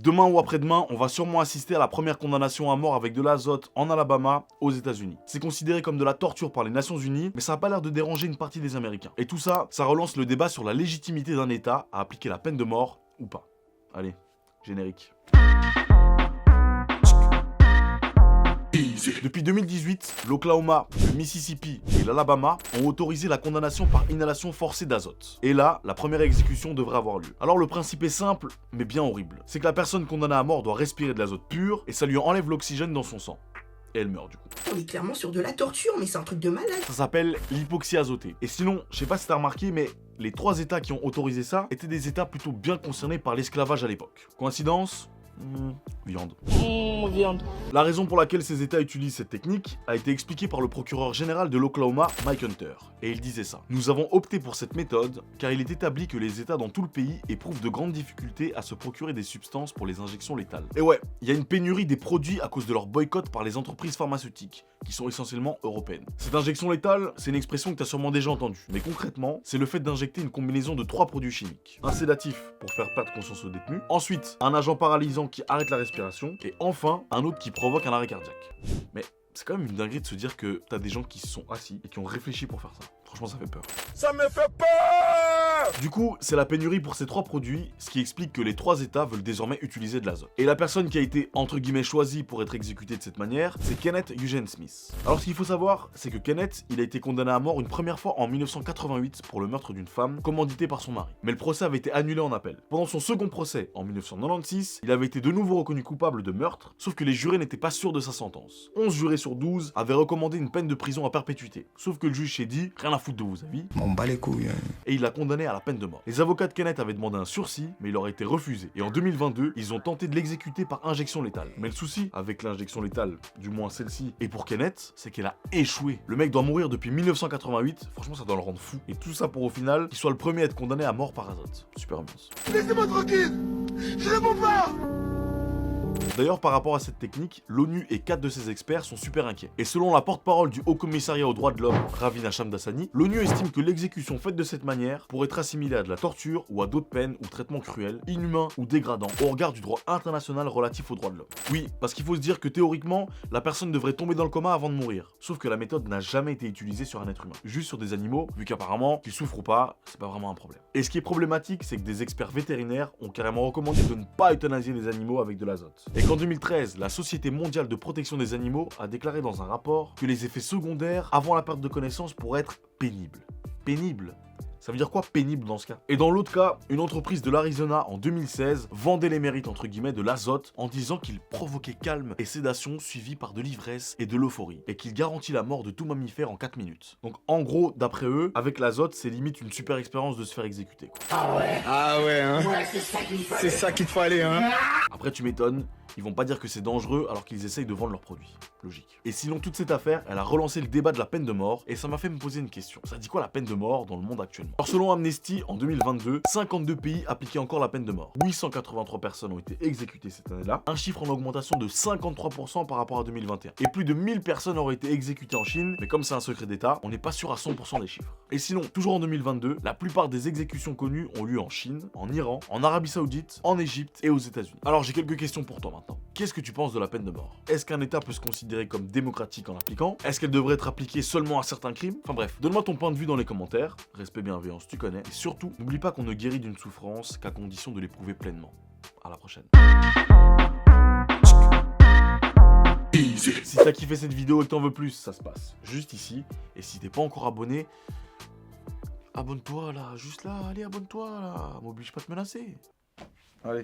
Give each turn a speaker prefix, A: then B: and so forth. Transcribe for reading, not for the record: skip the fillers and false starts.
A: Demain ou après-demain, on va sûrement assister à la première condamnation à mort avec de l'azote en Alabama, aux États-Unis. C'est considéré comme de la torture par les Nations Unies, mais ça n'a pas l'air de déranger une partie des Américains. Et tout ça, ça relance le débat sur la légitimité d'un État à appliquer la peine de mort ou pas. Allez, générique. Depuis 2018, l'Oklahoma, le Mississippi et l'Alabama ont autorisé la condamnation par inhalation forcée d'azote. Et là, la première exécution devrait avoir lieu. Alors le principe est simple, mais bien horrible. C'est que la personne condamnée à mort doit respirer de l'azote pur et ça lui enlève l'oxygène dans son sang. Et elle meurt du coup.
B: On est clairement sur de la torture, mais c'est un truc de malade.
A: Ça s'appelle l'hypoxie azotée. Et sinon, je sais pas si t'as remarqué, mais les 3 États qui ont autorisé ça étaient des États plutôt bien concernés par l'esclavage à l'époque. Coïncidence ? Viande.
B: Viande.
A: La raison pour laquelle ces États utilisent cette technique a été expliquée par le procureur général de l'Oklahoma, Mike Hunter. Et il disait ça. Nous avons opté pour cette méthode car il est établi que les États dans tout le pays éprouvent de grandes difficultés à se procurer des substances pour les injections létales. Et ouais, il y a une pénurie des produits à cause de leur boycott par les entreprises pharmaceutiques, qui sont essentiellement européennes. Cette injection létale, c'est une expression que tu as sûrement déjà entendue. Mais concrètement, c'est le fait d'injecter une combinaison de 3 produits chimiques. Un sédatif pour faire perdre conscience au détenu. Ensuite, un agent paralysant qui arrête la respiration. Et enfin, un autre qui provoque un arrêt cardiaque. Mais c'est quand même une dinguerie de se dire que t'as des gens qui se sont assis et qui ont réfléchi pour faire ça. Franchement, ça fait peur.
C: Ça me fait peur!
A: Du coup, c'est la pénurie pour ces 3 produits, ce qui explique que les 3 États veulent désormais utiliser de l'azote. Et la personne qui a été, entre guillemets, choisie pour être exécutée de cette manière, c'est Kenneth Eugene Smith. Alors ce qu'il faut savoir, c'est que Kenneth, il a été condamné à mort une première fois en 1988 pour le meurtre d'une femme, commanditée par son mari. Mais le procès avait été annulé en appel. Pendant son second procès, en 1996, il avait été de nouveau reconnu coupable de meurtre, sauf que les jurés n'étaient pas sûrs de sa sentence. 11 jurés sur 12 avaient recommandé une peine de prison à perpétuité. Sauf que le juge s'est dit, rien à foutre de vos avis.
C: M'en bat les couilles.
A: Et il l'a condamné à la peine de mort. Les avocats de Kenneth avaient demandé un sursis, mais il aurait été refusé. Et en 2022, ils ont tenté de l'exécuter par injection létale. Mais le souci avec l'injection létale, du moins celle-ci, et pour Kenneth, c'est qu'elle a échoué. Le mec doit mourir depuis 1988, franchement ça doit le rendre fou. Et tout ça pour au final, qu'il soit le premier à être condamné à mort par azote. Super ambiance.
C: Laissez-moi tranquille! Je réponds pas!
A: D'ailleurs, par rapport à cette technique, l'ONU et 4 de ses experts sont super inquiets. Et selon la porte-parole du Haut Commissariat aux droits de l'homme, Ravina Shamdasani, l'ONU estime que l'exécution faite de cette manière pourrait être assimilée à de la torture ou à d'autres peines ou traitements cruels, inhumains ou dégradants au regard du droit international relatif aux droits de l'homme. Oui, parce qu'il faut se dire que théoriquement, la personne devrait tomber dans le coma avant de mourir. Sauf que la méthode n'a jamais été utilisée sur un être humain, juste sur des animaux, vu qu'apparemment, qu'ils souffrent ou pas, c'est pas vraiment un problème. Et ce qui est problématique, c'est que des experts vétérinaires ont carrément recommandé de ne pas euthanasier les animaux avec de l'azote. Et qu'en 2013, la Société mondiale de protection des animaux a déclaré dans un rapport que les effets secondaires avant la perte de connaissance pourraient être pénibles. Pénibles? Ça veut dire quoi pénible dans ce cas? Et dans l'autre cas, une entreprise de l'Arizona en 2016 vendait les mérites entre guillemets de l'azote en disant qu'il provoquait calme et sédation suivi par de l'ivresse et de l'euphorie et qu'il garantit la mort de tout mammifère en 4 minutes. Donc en gros, d'après eux, avec l'azote, c'est limite une super expérience de se faire exécuter, quoi.
C: Ah ouais, hein?
B: Ouais, c'est ça qu'il faut.
C: C'est ça qu'il te fallait, hein?
A: Après tu m'étonnes, ils vont pas dire que c'est dangereux alors qu'ils essayent de vendre leurs produits. Logique. Et sinon, toute cette affaire, elle a relancé le débat de la peine de mort et ça m'a fait me poser une question. Ça dit quoi la peine de mort dans le monde actuellement? Alors selon Amnesty, en 2022, 52 pays appliquaient encore la peine de mort. 883 personnes ont été exécutées cette année-là, un chiffre en augmentation de 53% par rapport à 2021. Et plus de 1000 personnes auraient été exécutées en Chine, mais comme c'est un secret d'État, on n'est pas sûr à 100% des chiffres. Et sinon, toujours en 2022, la plupart des exécutions connues ont lieu en Chine, en Iran, en Arabie Saoudite, en Égypte et aux États-Unis. Alors j'ai quelques questions pour toi maintenant. Qu'est-ce que tu penses de la peine de mort? Est-ce qu'un État peut se considérer comme démocratique en l'appliquant? Est-ce qu'elle devrait être appliquée seulement à certains crimes? Enfin bref, donne-moi ton point de vue dans les commentaires. Respect, bienveillance, tu connais. Et surtout, n'oublie pas qu'on ne guérit d'une souffrance qu'à condition de l'éprouver pleinement. À la prochaine. Si t'as kiffé cette vidéo et que t'en veux plus, ça se passe juste ici. Et si t'es pas encore abonné, abonne-toi là, juste là, allez abonne-toi là, m'oblige pas à te menacer. Allez.